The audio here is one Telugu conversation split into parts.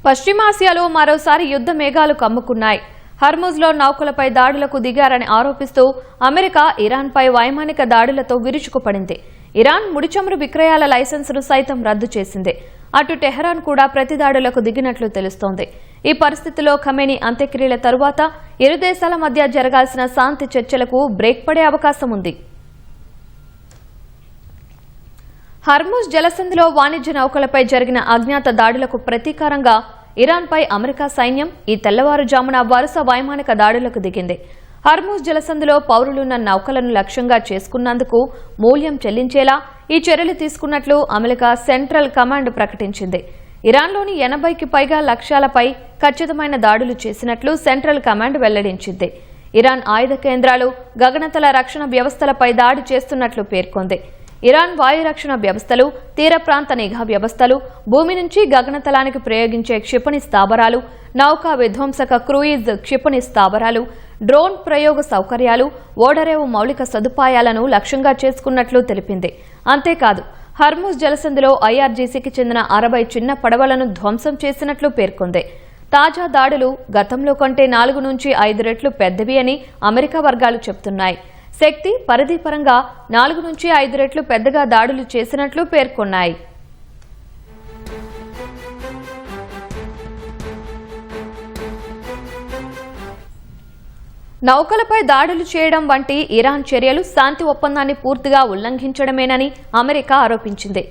పశ్చిమాసియాలో మరోసారి యుద్ధ మేఘాలు కమ్ముకున్నాయి. హర్ముజ్లో నౌకలపై దాడులకు దిగారని ఆరోపిస్తూ అమెరికా ఇరాన్పై వైమానిక దాడులతో విరుచుకుపడింది. ఇరాన్ ముడిచమురు విక్రయాల లైసెన్సును సైతం రద్దు చేసింది. అటు టెహరాన్ కూడా ప్రతి దాడులకు దిగినట్లు తెలుస్తోంది. ఈ పరిస్థితిలో ఖమేనీ అంత్యక్రియల తరువాత ఇరు దేశాల మధ్య జరగాల్సిన శాంతి చర్చలకు బ్రేక్ పడే అవకాశం ఉంది. హర్ముజ్ జలసంధిలో వాణిజ్య నౌకలపై జరిగిన అజ్ఞాత దాడులకు ప్రతీకారంగా ఇరాన్పై అమెరికా సైన్యం ఈ తెల్లవారుజామున వరుస వైమానిక దాడులకు దిగింది. హర్ముజ్ జలసంధిలో పౌరులున్న నౌకలను లక్ష్యంగా చేసుకున్నందుకు మూల్యం చెల్లించేలా ఈ చర్యలు తీసుకున్నట్లు అమెరికా సెంట్రల్ కమాండ్ ప్రకటించింది. ఇరాన్లోని 80కి పైగా లక్ష్యాలపై ఖచ్చితమైన దాడులు చేసినట్లు సెంట్రల్ కమాండ్ వెల్లడించింది. ఇరాన్ ఆయుధ కేంద్రాలు, గగనతల రక్షణ వ్యవస్థలపై దాడి చేస్తున్నట్లు పేర్కొంది. ఇరాన్ వాయు రక్షణ వ్యవస్థలు, తీర ప్రాంత నిఘా వ్యవస్థలు, భూమి నుంచి గగనతలానికి ప్రయోగించే క్షిపణి స్థావరాలు, నౌకా విధ్వంసక క్రూయిజ్ క్షిపణి స్థావరాలు, డ్రోన్ ప్రయోగ సౌకర్యాలు, ఓడరేవు మౌలిక సదుపాయాలను లక్ష్యంగా చేసుకున్నట్లు తెలిపింది. అంతేకాదు, హర్ముజ్ జలసంధిలో ఐఆర్జీసీకి చెందిన 60 చిన్న పడవలను ధ్వంసం చేసినట్లు పేర్కొంది. తాజా దాడులు గతంలో కంటే 4 నుంచి 5 రెట్లు పెద్దవి అని అమెరికా వర్గాలు చెబుతున్నాయి. శక్తి పరిధి పరంగా 4 నుంచి 5 రెట్లు పెద్దగా దాడులు చేసినట్లు పేర్కొన్నాయి. నౌకలపై దాడులు చేయడం వంటి ఇరాన్ చర్యలు శాంతి ఒప్పందాన్ని పూర్తిగా ఉల్లంఘించడమేనని అమెరికా ఆరోపించింది.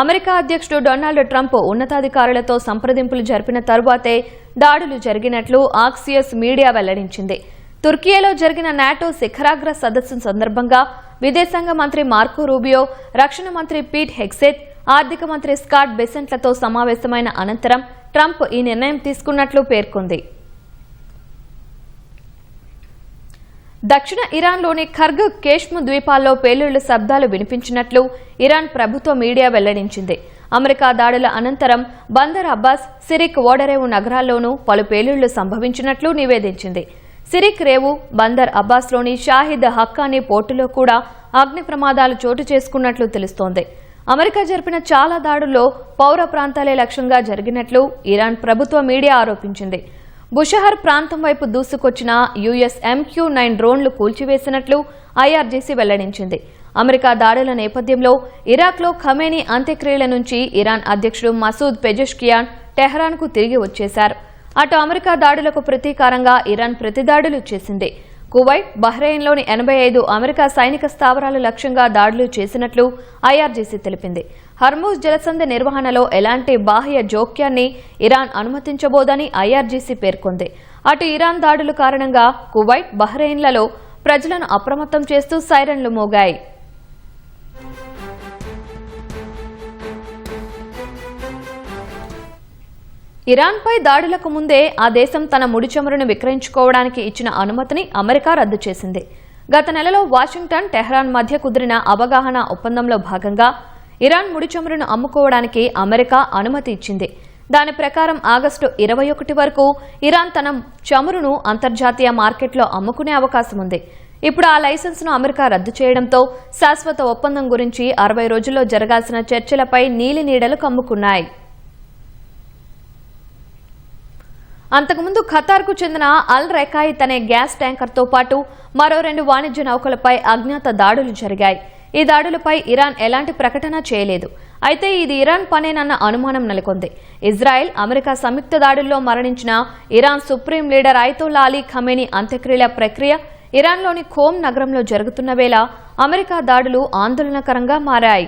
అమెరికా అధ్యక్షుడు డొనాల్డ్ ట్రంప్ ఉన్నతాధికారులతో సంప్రదింపులు జరిపిన తరువాతే దాడులు జరిగినట్లు ఆక్సియస్ మీడియా వెల్లడించింది. తుర్కియాలో జరిగిన నాటో శిఖరాగ్ర సదస్సు సందర్భంగా విదేశాంగ మంత్రి మార్కో రూబియో, రక్షణ మంత్రి పీట్ హెగ్సెత్, ఆర్థిక మంత్రి స్కాట్ బెసెంట్లతో సమావేశమైన అనంతరం ట్రంప్ ఈ నిర్ణయం తీసుకున్నట్లు పేర్కొంది. దక్షిణ ఇరాన్లోని ఖర్గ్, కేష్ము ద్వీపాల్లో పేలుళ్ల శబ్దాలు వినిపించినట్లు ఇరాన్ ప్రభుత్వ మీడియా వెల్లడించింది. అమెరికా దాడుల అనంతరం బందర్ అబ్బాస్, సిరిక్ ఓడరేవు నగరాల్లోనూ పలు పేలుళ్లు సంభవించినట్లు నివేదించింది. సిరిక్ రేవు, బందర్ అబ్బాస్లోని షాహిద్ హక్కానీ పోర్టులో కూడా అగ్ని ప్రమాదాలు చోటు చేసుకున్నట్లు తెలుస్తోంది. అమెరికా జరిపిన చాలా దాడుల్లో పౌర ప్రాంతాలే లక్ష్యంగా జరిగినట్లు ఇరాన్ ప్రభుత్వ మీడియా ఆరోపించింది. బుషహర్ ప్రాంతం వైపు దూసుకొచ్చిన యుఎస్ MQ-9 డ్రోన్లు కూల్చివేసినట్లు ఐఆర్జీసీ వెల్లడించింది. అమెరికా దాడుల నేపథ్యంలో ఇరాక్లో ఖమేనీ అంత్యక్రియల నుంచి ఇరాన్ అధ్యక్షుడు మసూద్ పెజెష్కియాన్ టెహరాన్కు తిరిగి వచ్చేశారు. అటు అమెరికా దాడులకు ప్రతీకారంగా ఇరాన్ ప్రతిదాడులు చేసింది. కువైట్, బహ్రెయిన్లోని 85 అమెరికా సైనిక స్థావరాలు లక్ష్యంగా దాడులు చేసినట్లు ఐఆర్జీసీ తెలిపింది. హర్ముజ్ జలసంధి నిర్వహణలో ఎలాంటి బాహ్య జోక్యాన్ని ఇరాన్ అనుమతించబోదని ఐఆర్జీసీ పేర్కొంది. అటు ఇరాన్ దాడుల కారణంగా కువైట్, బహ్రెయిన్లలో ప్రజలను అప్రమత్తం చేస్తూ సైరన్లు మోగాయి. ఇరాన్పై దాడులకు ముందే ఆ దేశం తన ముడి చమురును విక్రయించుకోవడానికి ఇచ్చిన అనుమతిని అమెరికా రద్దు చేసింది. గత నెలలో వాషింగ్టన్, టెహరాన్ మధ్య కుదిరిన అవగాహన ఒప్పందంలో భాగంగా ఇరాన్ ముడి చమురును అమ్ముకోవడానికి అమెరికా అనుమతి ఇచ్చింది. దాని ప్రకారం ఆగస్టు 21 వరకు ఇరాన్ తన చమురును అంతర్జాతీయ మార్కెట్లో అమ్ముకునే అవకాశం ఉంది. ఇప్పుడు ఆ లైసెన్సును అమెరికా రద్దు చేయడంతో శాశ్వత ఒప్పందం గురించి 60 రోజుల్లో జరగాల్సిన చర్చలపై నీలినీడలు కమ్ముకున్నాయి. అంతకుముందు ఖతార్కు చెందిన అల్ రకాయిత్ అనే గ్యాస్ ట్యాంకర్తో పాటు మరో 2 వాణిజ్య నౌకలపై అజ్ఞాత దాడులు జరిగాయి. ఈ దాడులపై ఇరాన్ ఎలాంటి ప్రకటన చేయలేదు. అయితే ఇది ఇరాన్ పనేనన్న అనుమానం నెలకొంది. ఇజ్రాయెల్, అమెరికా సంయుక్త దాడుల్లో మరణించిన Iran supreme leader Ayatollah Ali Khamenei అంత్యక్రియల ప్రక్రియ ఇరాన్లోని ఖోమ్ నగరంలో జరుగుతున్న వేళ అమెరికా దాడులు ఆందోళనకరంగా మారాయి.